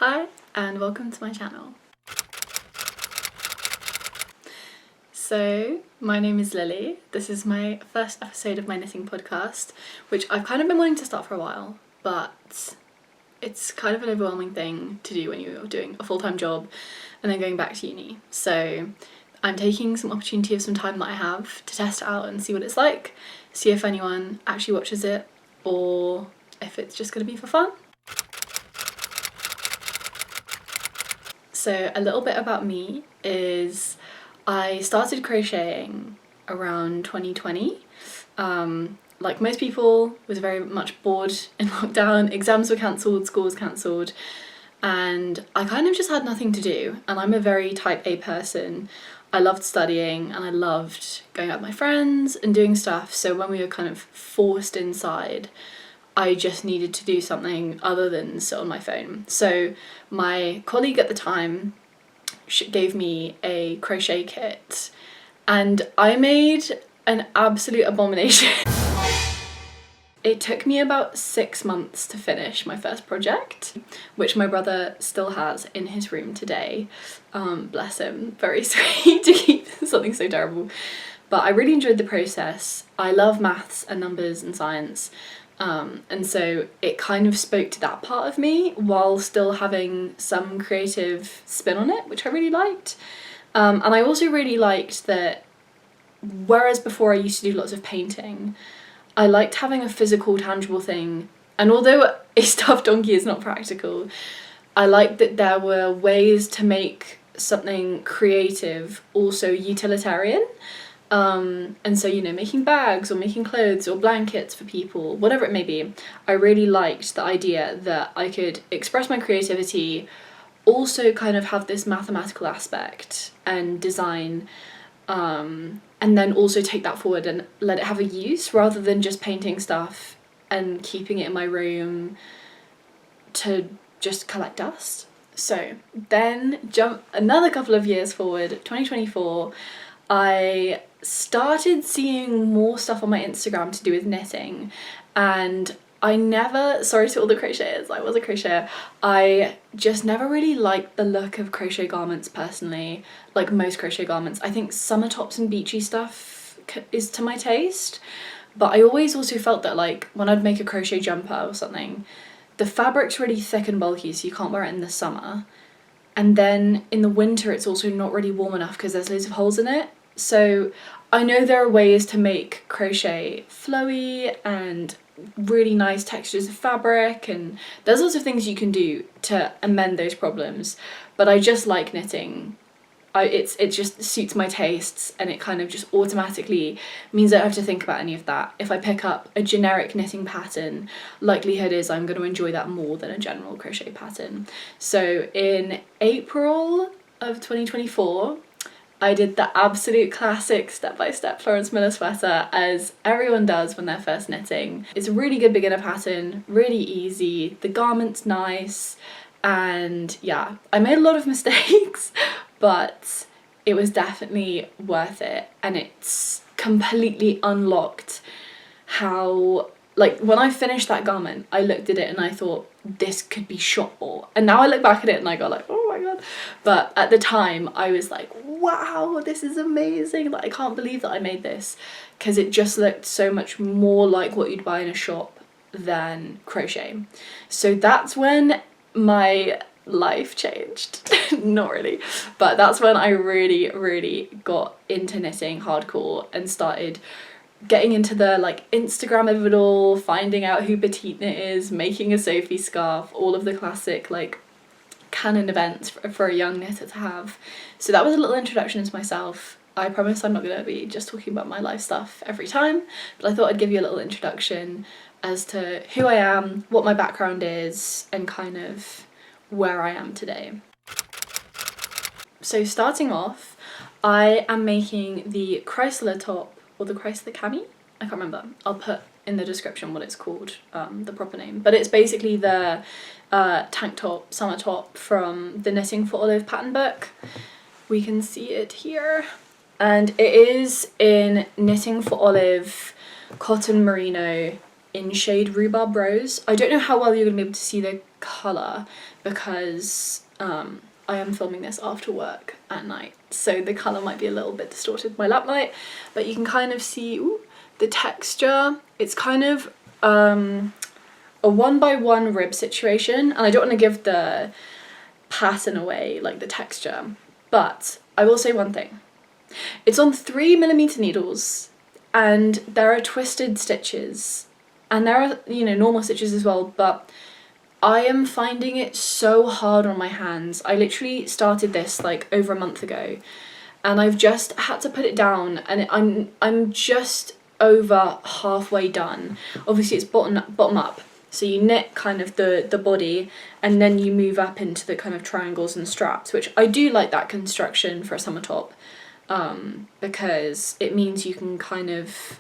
Hi and welcome to my channel. So my name is Lily. This is my first episode of my knitting podcast, which I've kind of been wanting to start for a while, but it's kind of an overwhelming thing to do when you're doing a full-time job and then going back to uni. So I'm taking some opportunity of some time that I have to test it out and see what it's like, see if anyone actually watches it or if it's just going to be for fun. So a little bit about me is I started crocheting around 2020. Like most people, was very much bored in lockdown, exams were cancelled, school was cancelled, and I kind of just had nothing to do. And I'm a very type A person. I loved studying and I loved going out with my friends and doing stuff, so when we were kind of forced inside, I just needed to do something other than sit on my phone. So my colleague at the time gave me a crochet kit and I made an absolute abomination. It took me about 6 months to finish my first project, which my brother still has in his room today. Bless him, very sweet to keep something so terrible. But I really enjoyed the process. I love maths and numbers and science. And so it kind of spoke to that part of me while still having some creative spin on it, which I really liked. And I also really liked that, whereas before I used to do lots of painting, I liked having a physical, tangible thing. And although a stuffed donkey is not practical, I liked that there were ways to make something creative also utilitarian. And so, you know, making bags or making clothes or blankets for people, whatever it may be, I really liked the idea that I could express my creativity, also kind of have this mathematical aspect and design, and then also take that forward and let it have a use rather than just painting stuff and keeping it in my room to just collect dust. So then jump another couple of years forward, 2024, I started seeing more stuff on my Instagram to do with knitting, and I never, sorry to all the crocheters, I was a crocheter, I just never really liked the look of crochet garments personally, like most crochet garments. I think summer tops and beachy stuff is to my taste, but I always also felt that like when I'd make a crochet jumper or something, the fabric's really thick and bulky so you can't wear it in the summer, and then in the winter it's also not really warm enough because there's loads of holes in it. So I know there are ways to make crochet flowy and really nice textures of fabric, and there's lots of things you can do to amend those problems, but I just like knitting. It just suits my tastes, and it kind of just automatically means I don't have to think about any of that. If I pick up a generic knitting pattern, likelihood is I'm going to enjoy that more than a general crochet pattern. So in April of 2024, I did the absolute classic step-by-step Florence Miller sweater, as everyone does when they're first knitting. It's a really good beginner pattern, really easy, the garment's nice, and yeah, I made a lot of mistakes, but it was definitely worth it, and it's completely unlocked how, like, when I finished that garment, I looked at it and I thought, this could be shot more. And now I look back at it and I go like, oh my god. But at the time I was like, wow, this is amazing. Like, I can't believe that I made this, because it just looked so much more like what you'd buy in a shop than crochet. So that's when my life changed. Not really, but that's when I really got into knitting hardcore and started getting into the like Instagram of it all, finding out who Petite Knit is, making a Sophie scarf, all of the classic like canon events for a young knitter to have. So that was a little introduction into myself. I promise I'm not going to be just talking about my life stuff every time, but I thought I'd give you a little introduction as to who I am, what my background is, and kind of where I am today. So starting off, I am making the Chrysler top, or the Chrysler cami? I can't remember. I'll put in the description what it's called, the proper name. But it's basically the tank top, summer top from the Knitting for Olive pattern book. We can see it here. And it is in Knitting for Olive cotton merino in shade Rhubarb Rose. I don't know how well you're going to be able to see the colour because I am filming this after work at night, so the colour might be a little bit distorted by lamp light, but you can kind of see the texture. It's kind of a 1x1 rib situation, and I don't want to give the pattern away, like the texture, but I will say one thing. It's on 3mm needles, and there are twisted stitches, and there are, you know, normal stitches as well, but I am finding it so hard on my hands. I literally started this like over a month ago, and I've just had to put it down, and I'm just over halfway done. Obviously it's bottom up, so you knit kind of the body, and then you move up into the kind of triangles and straps, which I do like that construction for a summer top, because it means you can kind of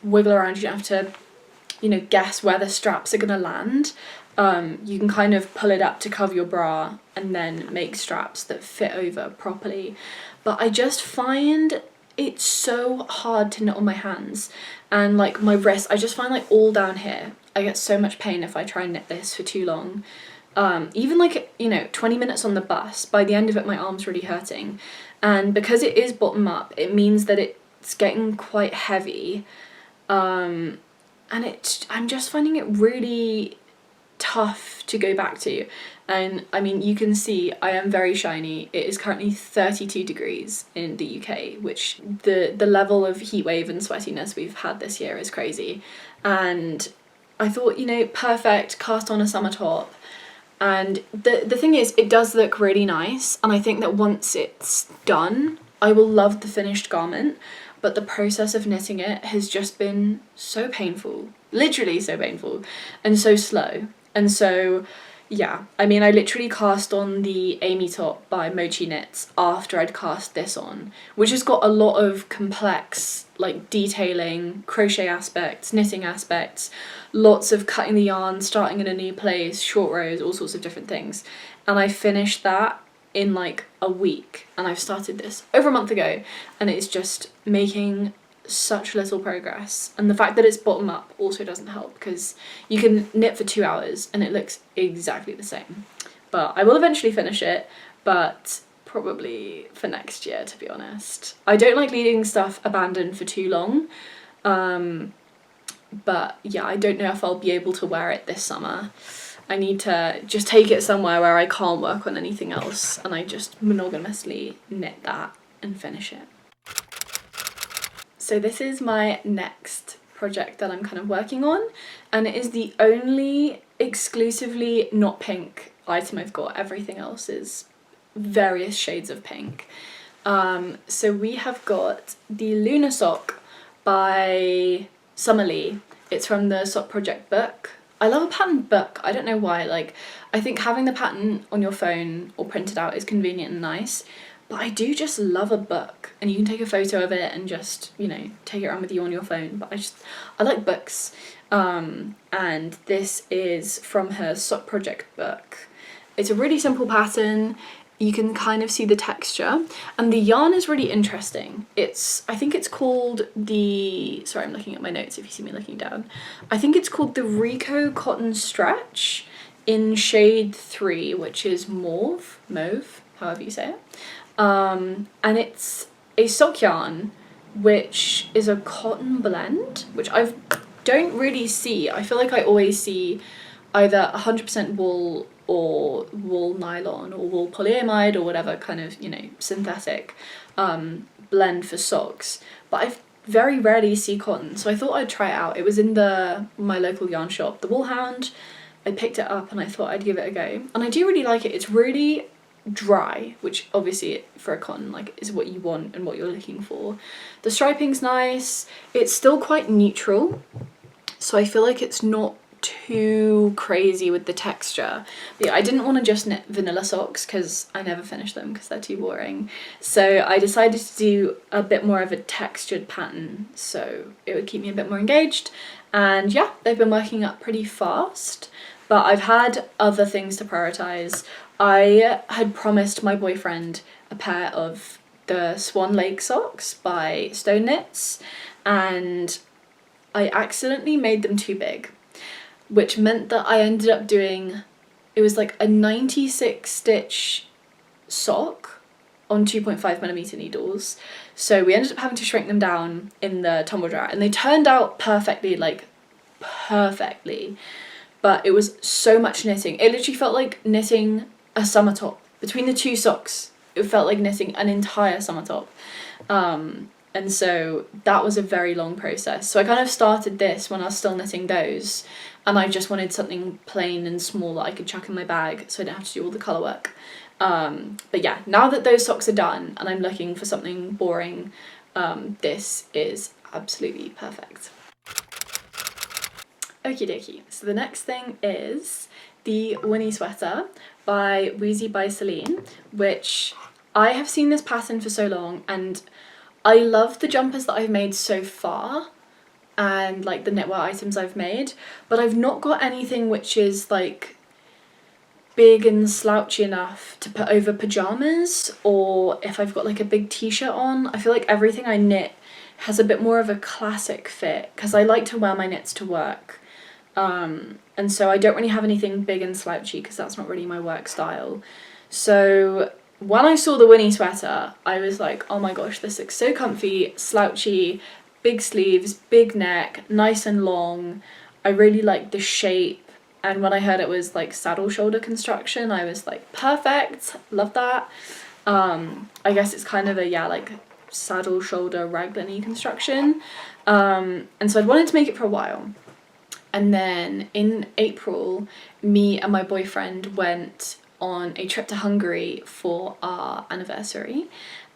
wiggle around. You don't have to, you know, guess where the straps are gonna land. You can kind of pull it up to cover your bra and then make straps that fit over properly. But I just find it's so hard to knit on my hands, and like my wrist, I just find like all down here, I get so much pain if I try and knit this for too long. Even like, you know, 20 minutes on the bus, by the end of it my arm's really hurting. And because it is bottom up, it means that it's getting quite heavy. And I'm just finding it really tough to go back to. And I mean, you can see I am very shiny. It is currently 32 degrees in the UK, which the level of heat wave and sweatiness we've had this year is crazy. And I thought, you know, perfect, cast on a summer top. And the thing is, it does look really nice, and I think that once it's done, I will love the finished garment, but the process of knitting it has just been so painful, literally so painful, and so slow. And so, yeah, I mean, I literally cast on the Amy top by Mochi Knits after I'd cast this on, which has got a lot of complex, like, detailing, crochet aspects, knitting aspects, lots of cutting the yarn, starting in a new place, short rows, all sorts of different things. And I finished that in like a week, and I've started this over a month ago, and it's just making such little progress. And the fact that it's bottom up also doesn't help, because you can knit for 2 hours and it looks exactly the same. But I will eventually finish it, but probably for next year, to be honest. I don't like leaving stuff abandoned for too long, but yeah, I don't know if I'll be able to wear it this summer. I need to just take it somewhere where I can't work on anything else, and I just monogamously knit that and finish it. So this is my next project that I'm kind of working on, and it is the only exclusively not pink item I've got. Everything else is various shades of pink. So we have got the Luna sock by Summerlee. It's from the Sock Project book. I love a patterned book. I don't know why. Like, I think having the pattern on your phone or printed out is convenient and nice, but I do just love a book, and you can take a photo of it and just, you know, take it around with you on your phone. But I like books. And this is from her Sock Project book. It's a really simple pattern. You can kind of see the texture, and the yarn is really interesting. I think it's called the, sorry, I'm looking at my notes if you see me looking down. I think it's called the Rico Cotton Stretch in shade 3, which is mauve, however you say it. And it's a sock yarn, which is a cotton blend, which I don't really see. I feel like I always see either 100% wool or wool nylon or wool polyamide or whatever kind of, you know, synthetic blend for socks, but I very rarely see cotton, so I thought I'd try it out. It was in my local yarn shop, the Wool Hound. I picked it up and I thought I'd give it a go, and I do really like it. It's really dry, which obviously for a cotton like is what you want and what you're looking for. The striping's nice. It's still quite neutral, so I feel like it's not too crazy with the texture. But yeah, I didn't want to just knit vanilla socks because I never finish them because they're too boring, so I decided to do a bit more of a textured pattern so it would keep me a bit more engaged. And yeah, they've been working up pretty fast, but I've had other things to prioritize. I had promised my boyfriend a pair of the Swan Lake socks by Stone Knits, and I accidentally made them too big, which meant that I ended up doing, it was like a 96 stitch sock on 2.5mm needles. So we ended up having to shrink them down in the tumble dryer, and they turned out perfectly, like perfectly, but it was so much knitting. It literally felt like knitting a summer top. Between the two socks, it felt like knitting an entire summer top. And so that was a very long process. So I kind of started this when I was still knitting those, and I just wanted something plain and small that I could chuck in my bag so I didn't have to do all the colour work. But yeah, now that those socks are done and I'm looking for something boring, this is absolutely perfect. Okie dokie, so the next thing is the Winnie sweater by Woozy by Celine, which I have seen this pattern for so long, and I love the jumpers that I've made so far and like the knitwear items I've made, but I've not got anything which is like big and slouchy enough to put over pajamas, or if I've got like a big t-shirt on. I feel like everything I knit has a bit more of a classic fit because I like to wear my knits to work. And so I don't really have anything big and slouchy because that's not really my work style. So when I saw the Winnie sweater, I was like, oh my gosh, this looks so comfy, slouchy, big sleeves, big neck, nice and long. I really like the shape. And when I heard it was like saddle shoulder construction, I was like, perfect, love that. I guess it's kind of a, yeah, like saddle shoulder raglan-y construction. And so I'd wanted to make it for a while. And then in April, me and my boyfriend went on a trip to Hungary for our anniversary.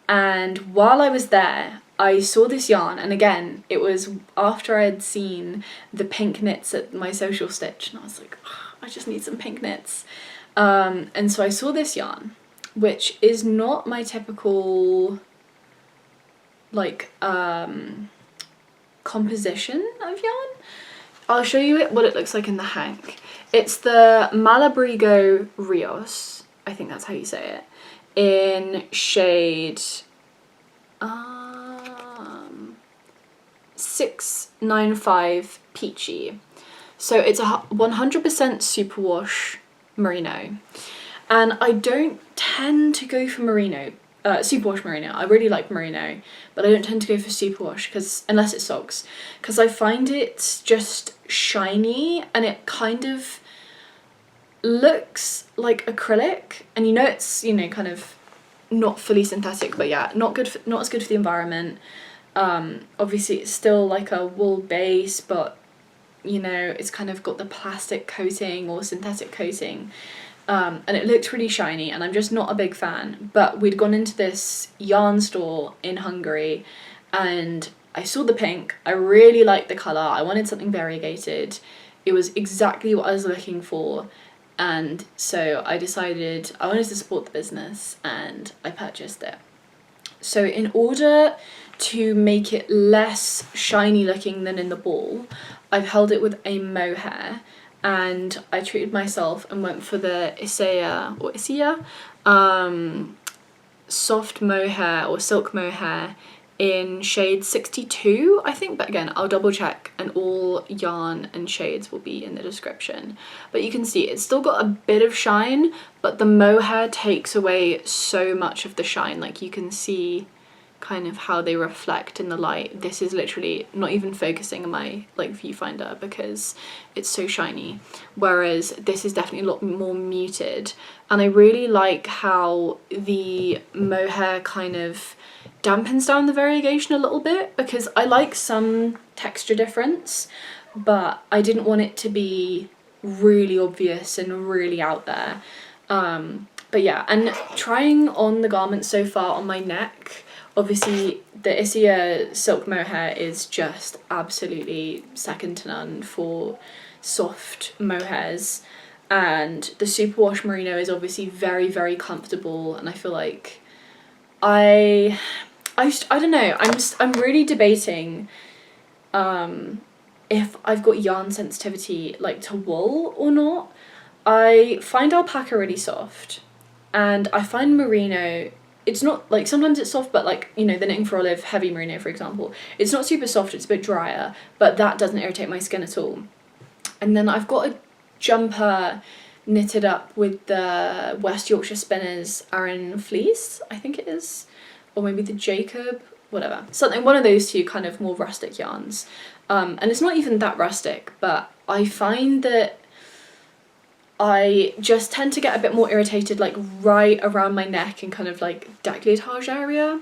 And while I was there, I saw this yarn, and again, it was after I had seen the pink knits at my social stitch, and I was like, oh, I just need some pink knits. And so I saw this yarn, which is not my typical like composition of yarn. I'll show you what it looks like in the hank. It's the Malabrigo Rios, I think that's how you say it, in shade 695 Peachy. So it's a 100% superwash merino, and I don't tend to go for merino, superwash merino. I really like merino, but I don't tend to go for superwash because unless it's socks, because I find it's just shiny and it kind of looks like acrylic, and you know it's, you know, kind of not fully synthetic, but yeah, not as good for the environment. Obviously it's still like a wool base, but you know, it's kind of got the plastic coating or synthetic coating, and it looked really shiny, and I'm just not a big fan. But we'd gone into this yarn store in Hungary and I saw the pink, I really liked the colour, I wanted something variegated, it was exactly what I was looking for, and so I decided I wanted to support the business and I purchased it. So in order to make it less shiny looking than in the ball, I've held it with a mohair, and I treated myself and went for the Isager soft mohair or silk mohair in shade 62, I think, but again, I'll double check, and all yarn and shades will be in the description. But you can see it's still got a bit of shine, but the mohair takes away so much of the shine. Like you can see kind of how they reflect in the light. This is literally not even focusing on my like viewfinder because it's so shiny, whereas this is definitely a lot more muted. And I really like how the mohair kind of dampens down the variegation a little bit, because I like some texture difference, but I didn't want it to be really obvious and really out there. But yeah, and trying on the garment so far on my neck, obviously the Isager silk mohair is just absolutely second to none for soft mohairs, and the superwash merino is obviously very, very comfortable, and I feel like I don't know, I'm really debating if I've got yarn sensitivity like to wool or not. I find alpaca really soft, and I find merino it's not like, sometimes it's soft, but like, you know, the Knitting for Olive heavy merino, for example, it's not super soft, it's a bit drier, but that doesn't irritate my skin at all. And then I've got a jumper knitted up with the West Yorkshire Spinners Aran Fleece, I think it is, or maybe the Jacob, whatever, something, one of those two kind of more rustic yarns. And it's not even that rustic, but I find that I just tend to get a bit more irritated like right around my neck and kind of like décolletage area.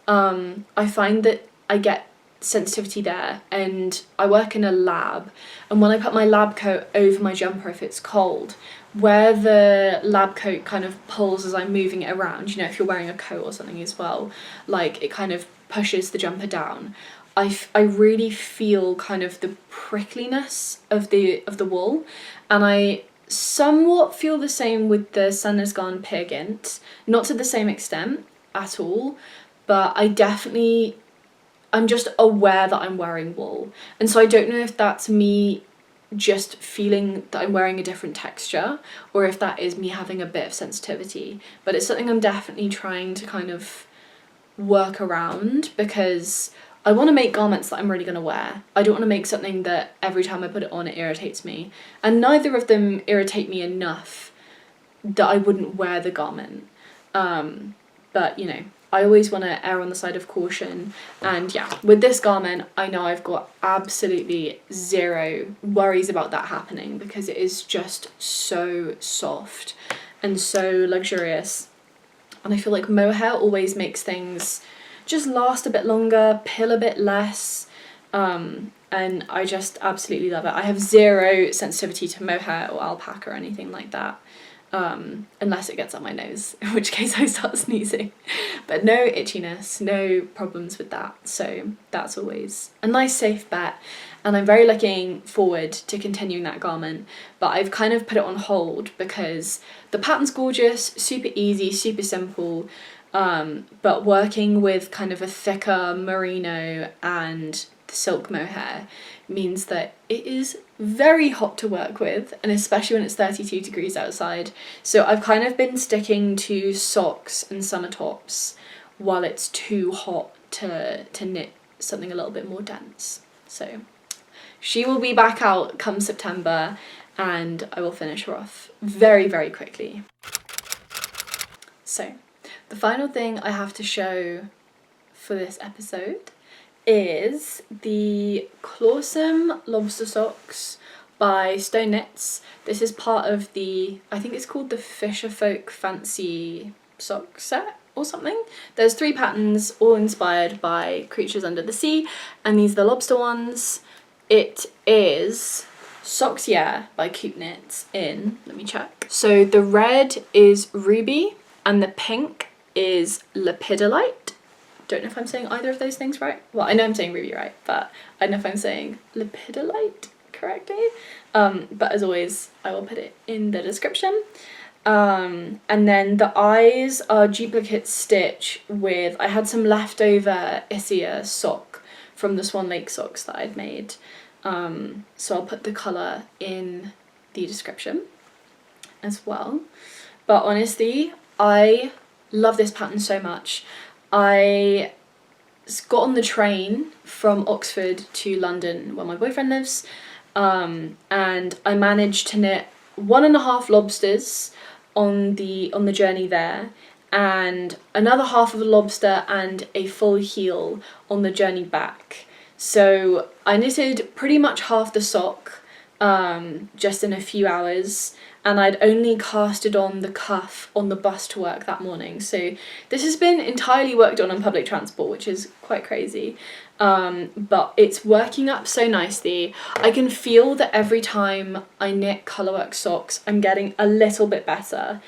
I find that I get sensitivity there, and I work in a lab, and when I put my lab coat over my jumper if it's cold, where the lab coat kind of pulls as I'm moving it around, you know, if you're wearing a coat or something as well, like it kind of pushes the jumper down. I really feel kind of the prickliness of the wool, and I somewhat feel the same with the Sun Has Gone Pigant, not to the same extent at all, but I'm just aware that I'm wearing wool, and so I don't know if that's me just feeling that I'm wearing a different texture, or if that is me having a bit of sensitivity, but it's something I'm definitely trying to kind of work around, because I want to make garments that I'm really going to wear. I don't want to make something that every time I put it on it irritates me, and neither of them irritate me enough that I wouldn't wear the garment. But you know, I always want to err on the side of caution, and yeah, with this garment I know I've got absolutely zero worries about that happening, because it is just so soft and so luxurious, and I feel like mohair always makes things just last a bit longer, pill a bit less, and I just absolutely love it. I have zero sensitivity to mohair or alpaca or anything like that, unless it gets up my nose, in which case I start sneezing, but no itchiness, no problems with that, so that's always a nice safe bet, and I'm very looking forward to continuing that garment, but I've kind of put it on hold because the pattern's gorgeous, super easy, super simple, but working with kind of a thicker merino and silk mohair means that it is very hot to work with, and especially when it's 32 degrees outside. So I've kind of been sticking to socks and summer tops while it's too hot to knit something a little bit more dense. So she will be back out come September, and I will finish her off very, very quickly. So the final thing I have to show for this episode is the Clawsome Lobster Socks by Stone Knits. This is part of the, I think it's called the Fisherfolk Fancy Sock Set or something. There's 3 patterns, all inspired by creatures under the sea, and these are the lobster ones. It is Socks Yeah by Coop Knits in, let me check. So the red is ruby and the pink is lepidolite. Don't know if I'm saying either of those things right. Well, I know I'm saying ruby right, but I don't know if I'm saying lepidolite correctly. But as always, I will put it in the description. And then the eyes are duplicate stitch with, I had some leftover Isager sock from the Swan Lake socks that I'd made. So I'll put the colour in the description as well. But honestly, I love this pattern so much. I got on the train from Oxford to London where my boyfriend lives, and I managed to knit 1.5 lobsters on the journey there, and another half of a lobster and a full heel on the journey back. So I knitted pretty much half the sock just in a few hours, and I'd only casted on the cuff on the bus to work that morning. So this has been entirely worked on public transport, which is quite crazy, but it's working up so nicely. I can feel that every time I knit colourwork socks I'm getting a little bit better.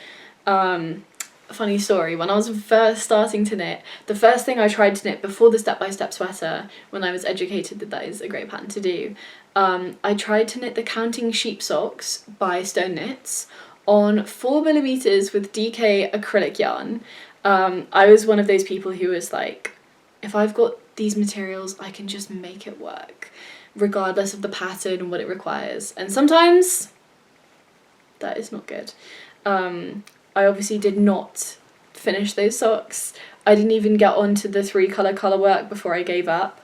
Funny story, when I was first starting to knit, the first thing I tried to knit before the step-by-step sweater, when I was educated that is a great pattern to do, I tried to knit the Counting Sheep Socks by Stone Knits on 4mm with DK acrylic yarn. I was one of those people who was like, if I've got these materials I can just make it work regardless of the pattern and what it requires, and sometimes that is not good. I obviously did not finish those socks. I didn't even get onto the 3-colour work before I gave up.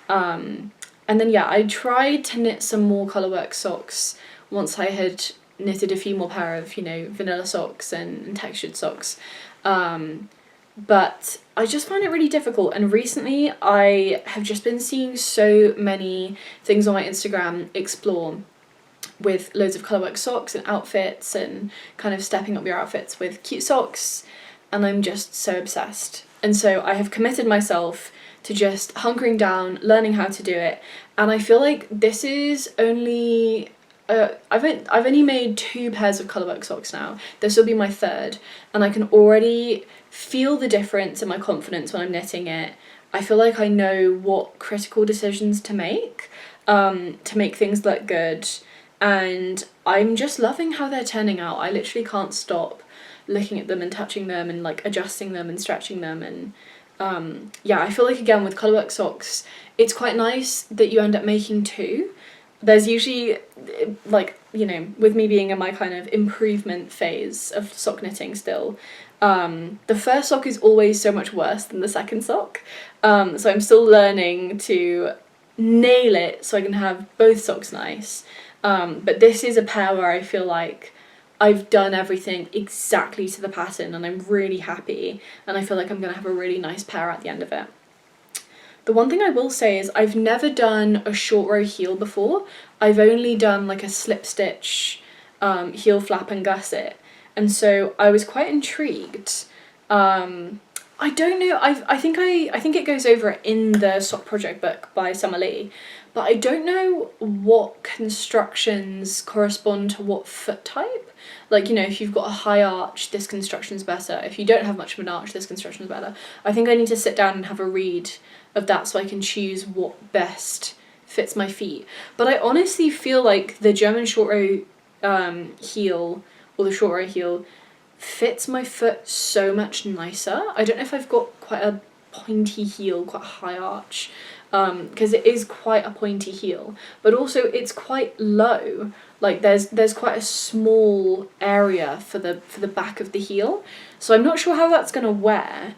And then yeah, I tried to knit some more colourwork socks once I had knitted a few more pair of, you know, vanilla socks and textured socks. But I just find it really difficult, and recently I have just been seeing so many things on my Instagram explore with loads of colourwork socks and outfits and kind of stepping up your outfits with cute socks, and I'm just so obsessed. And so I have committed myself to just hunkering down, learning how to do it, and I feel like this is only I've only made 2 pairs of colourwork socks now. This will be my 3rd, and I can already feel the difference in my confidence when I'm knitting it. I feel like I know what critical decisions to make things look good, and I'm just loving how they're turning out. I literally can't stop looking at them and touching them and like adjusting them and stretching them, and yeah, I feel like again with colourwork socks it's quite nice that you end up making 2. There's usually, like, you know, with me being in my kind of improvement phase of sock knitting still, the first sock is always so much worse than the second sock. So I'm still learning to nail it so I can have both socks nice. But this is a pair where I feel like I've done everything exactly to the pattern and I'm really happy, and I feel like I'm going to have a really nice pair at the end of it. The one thing I will say is I've never done a short row heel before. I've only done like a slip stitch heel flap and gusset, and so I was quite intrigued. I don't know, I think it goes over it in the sock project book by Summer Lee, but I don't know what constructions correspond to what foot type. Like, you know, if you've got a high arch, this construction's better. If you don't have much of an arch, this construction's better. I think I need to sit down and have a read of that so I can choose what best fits my feet. But I honestly feel like the German short row heel, or the short row heel, fits my foot so much nicer. I don't know if I've got quite a pointy heel, quite a high arch, because it is quite a pointy heel, but also it's quite low. Like there's quite a small area for the back of the heel, so I'm not sure how that's gonna wear.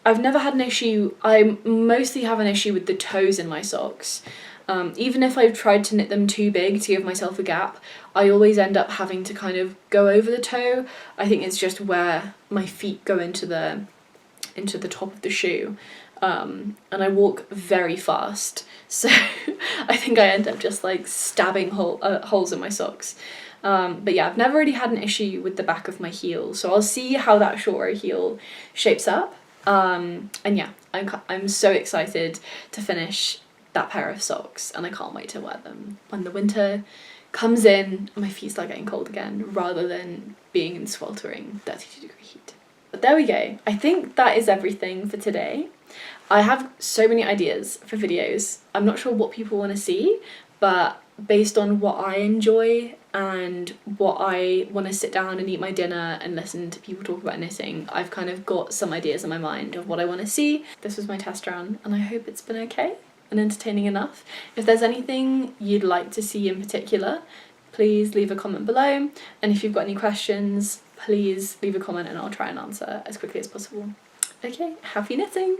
I've never had an issue. I mostly have an issue with the toes in my socks. Even if I've tried to knit them too big to give myself a gap, I always end up having to kind of go over the toe. I think it's just where my feet go into the top of the shoe. And I walk very fast, so I think I end up just like stabbing holes in my socks. But yeah, I've never really had an issue with the back of my heel, so I'll see how that short row heel shapes up. And yeah, I'm so excited to finish that pair of socks, and I can't wait to wear them when the winter comes in and my feet start getting cold again, rather than being in sweltering 32-degree heat. But there we go. I think that is everything for today. I have so many ideas for videos. I'm not sure what people want to see, but based on what I enjoy and what I want to sit down and eat my dinner and listen to people talk about knitting, I've kind of got some ideas in my mind of what I want to see. This was my test run, and I hope it's been okay and entertaining enough. If there's anything you'd like to see in particular, please leave a comment below, and if you've got any questions, please leave a comment and I'll try and answer as quickly as possible. Okay, happy knitting!